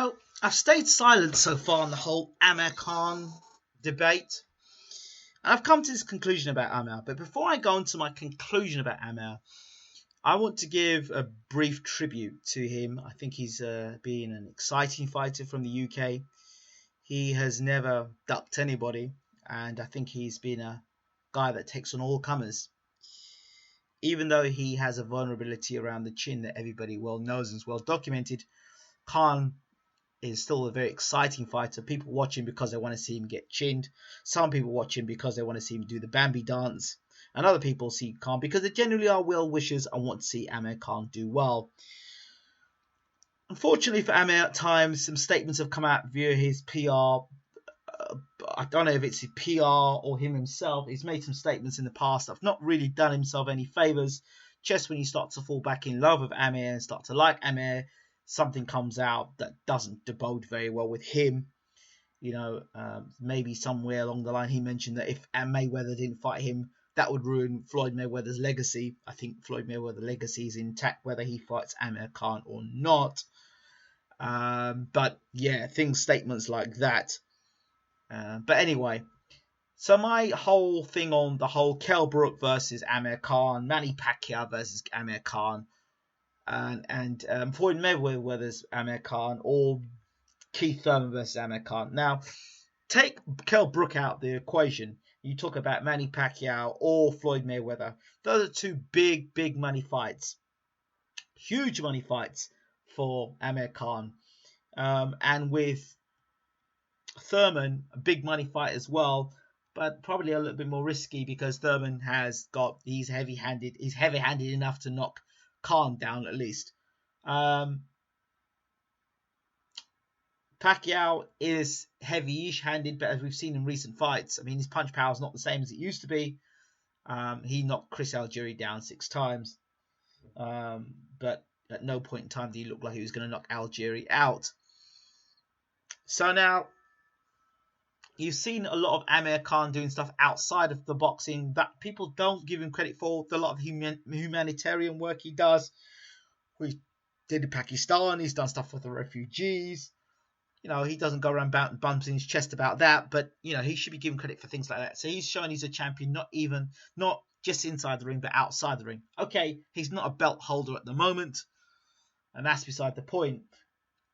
Oh, I've stayed silent so far on the whole Amir Khan debate. And I've come to this conclusion about Amir. But before I go into my conclusion about Amir, I want to give a brief tribute to him. I think he's been an exciting fighter from the UK. He has never ducked anybody. And I think he's been a guy that takes on all comers. Even though he has a vulnerability around the chin that everybody well knows and is well documented, Khan is still a very exciting fighter. People watch him because they want to see him get chinned. Some people watch him because they want to see him do the Bambi dance. And other people see Khan because they generally are well wishers and want to see Amir Khan do well. Unfortunately for Amir, at times, some statements have come out via his PR. I don't know if it's his PR or him himself. He's made some statements in the past that have not really done himself any favours. Just when you start to fall back in love with Amir and start to like Amir, something comes out that doesn't bode very well with him. Maybe somewhere along the line he mentioned that if Mayweather didn't fight him, that would ruin Floyd Mayweather's legacy. I think Floyd Mayweather's legacy is intact whether he fights Amir Khan or not. But yeah, statements like that. But anyway, so my whole thing on the whole Kell Brook versus Amir Khan, Manny Pacquiao versus Amir Khan, and Floyd Mayweather versus Amir Khan, or Keith Thurman versus Amir Khan. Now, take Kell Brook out of the equation. You talk about Manny Pacquiao or Floyd Mayweather. Those are two big money fights. Huge money fights for Amir Khan. And with Thurman, a big money fight as well, but probably a little bit more risky because Thurman he's heavy-handed enough to knock Khan down at least. Pacquiao is heavy-ish handed, but as we've seen in recent fights, I mean, his punch power is not the same as it used to be. He knocked Chris Algieri down 6 times, but at no point in time did he look like he was going to knock Algieri out. So now, you've seen a lot of Amir Khan doing stuff outside of the boxing that people don't give him credit for. A lot of humanitarian work he does. He did in Pakistan. He's done stuff with the refugees. He doesn't go around bumping his chest about that, but, he should be given credit for things like that. So he's shown he's a champion, not just inside the ring, but outside the ring. Okay, he's not a belt holder at the moment, and that's beside the point.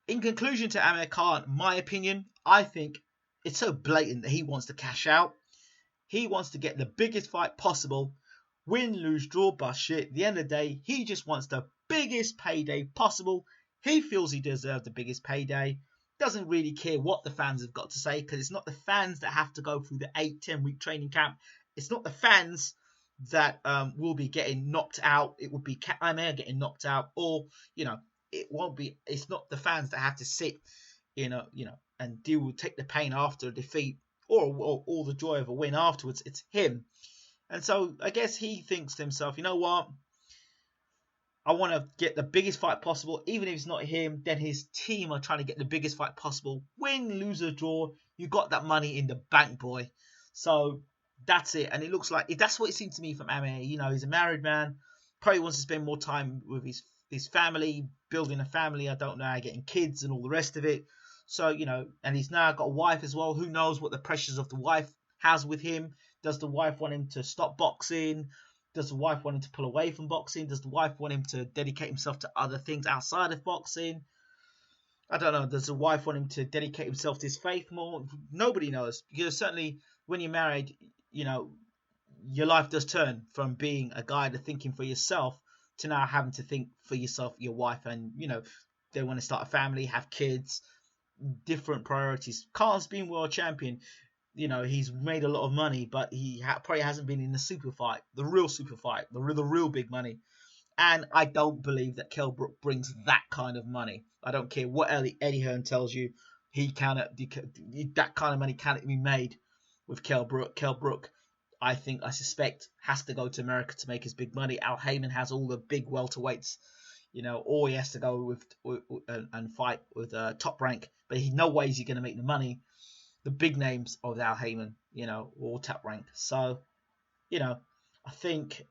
In conclusion to Amir Khan, my opinion, I think it's so blatant that he wants to cash out. He wants to get the biggest fight possible. Win, lose, draw, bust shit. At the end of the day, he just wants the biggest payday possible. He feels he deserves the biggest payday. Doesn't really care what the fans have got to say, because it's not the fans that have to go through the 8-10 week training camp. It's not the fans that will be getting knocked out. It would be Amir getting knocked out, or it won't be. It's not the fans that have to sit, and take the pain after a defeat or the joy of a win afterwards. It's him, and so I guess he thinks to himself, you know what? I want to get the biggest fight possible. Even if it's not him, then his team are trying to get the biggest fight possible. Win, lose, or draw, you got that money in the bank, boy. So that's it. And it looks like that's what it seems to me from Amir. He's a married man. Probably wants to spend more time with his family, building a family. I don't know, getting kids and all the rest of it. So, and he's now got a wife as well. Who knows what the pressures of the wife has with him? Does the wife want him to stop boxing? Does the wife want him to pull away from boxing? Does the wife want him to dedicate himself to other things outside of boxing? I don't know. Does the wife want him to dedicate himself to his faith more? Nobody knows. Because certainly when you're married, your life does turn from being a guy to thinking for yourself to now having to think for yourself, your wife, and, they want to start a family, have kids, different priorities. Khan's been world champion. He's made a lot of money, but he probably hasn't been in the super fight, the real super fight, the real big money. And I don't believe that Kell Brook brings that kind of money. I don't care what Eddie Hearn tells you. That kind of money cannot be made with Kell Brook. Kell Brook, I suspect, has to go to America to make his big money. Al Heyman has all the big welterweights, or he has to go with and fight with Top Rank. But no way is he going to make the money. The big names of Al Heyman, or Top Rank. So, I think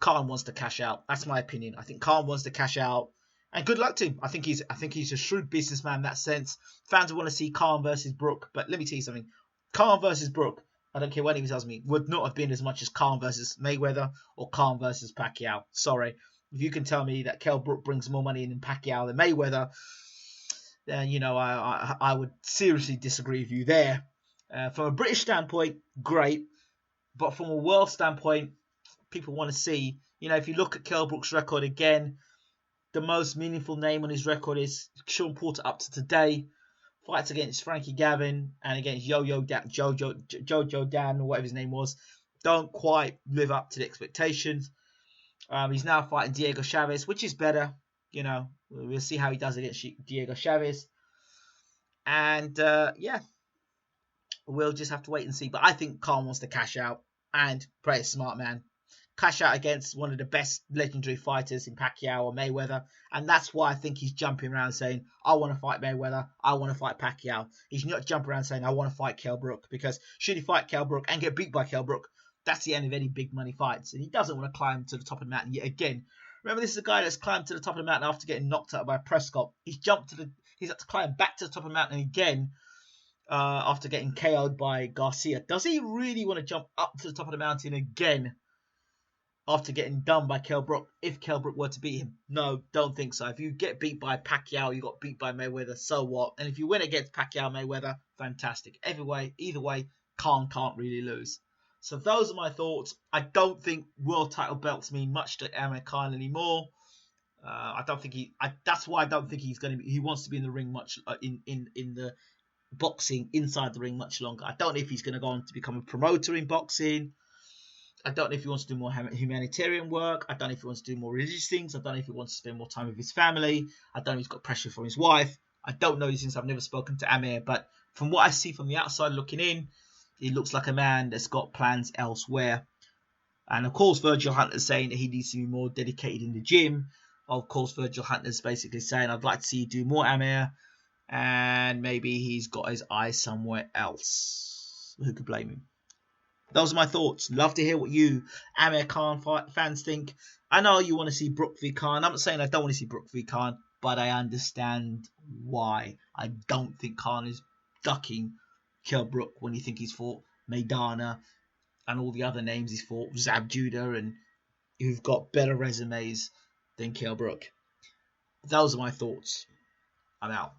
Khan wants to cash out. That's my opinion. I think Khan wants to cash out. And good luck to him. I think he's a shrewd businessman in that sense. Fans want to see Khan versus Brook, but let me tell you something. Khan versus Brook, I don't care what anyone tells me, would not have been as much as Khan versus Mayweather or Khan versus Pacquiao. Sorry. If you can tell me that Kell Brook brings more money in than Pacquiao than Mayweather, then, you know, I would seriously disagree with you there. From a British standpoint, great. But from a world standpoint, people want to see, you know, if you look at Kell Brook's record again, the most meaningful name on his record is Sean Porter up to today. Fights against Frankie Gavin and against Jojo Dan, or whatever his name was, don't quite live up to the expectations. He's now fighting Diego Chavez, which is better. You know, we'll see how he does against Diego Chavez. And, yeah, we'll just have to wait and see. But I think Khan wants to cash out and play a smart man. Cash out against one of the best legendary fighters in Pacquiao or Mayweather. And that's why I think he's jumping around saying, I want to fight Mayweather, I want to fight Pacquiao. He's not jumping around saying, I want to fight Kell Brook. Because should he fight Kell Brook and get beat by Kell Brook, that's the end of any big money fights. And he doesn't want to climb to the top of the mountain yet again. Remember, this is a guy that's climbed to the top of the mountain after getting knocked out by Prescott. He's had to climb back to the top of the mountain again after getting KO'd by Garcia. Does he really want to jump up to the top of the mountain again after getting done by Kell Brook, if Kell Brook were to beat him? No, don't think so. If you get beat by Pacquiao, you got beat by Mayweather, so what? And if you win against Pacquiao, Mayweather, fantastic. Either way, Khan can't really lose. So those are my thoughts. I don't think world title belts mean much to Amir Khan anymore. I don't think that's why I don't think he's going to. He wants to be in the ring much in the boxing inside the ring much longer. I don't know if he's going to go on to become a promoter in boxing. I don't know if he wants to do more humanitarian work. I don't know if he wants to do more religious things. I don't know if he wants to spend more time with his family. I don't know if he's got pressure from his wife. I don't know these things. I've never spoken to Amir. But from what I see from the outside looking in, he looks like a man that's got plans elsewhere. And of course, Virgil Hunter's saying that he needs to be more dedicated in the gym. Of course, Virgil Hunter's basically saying, I'd like to see you do more, Amir. And maybe he's got his eyes somewhere else. Who could blame him? Those are my thoughts. Love to hear what you Amir Khan fans think. I know you want to see Brook v. Khan. I'm not saying I don't want to see Brook v. Khan, but I understand why. I don't think Khan is ducking Kell Brook when you think he's fought Maidana and all the other names he's fought, Zab Judah, and who've got better resumes than Kell Brook. Those are my thoughts. I'm out.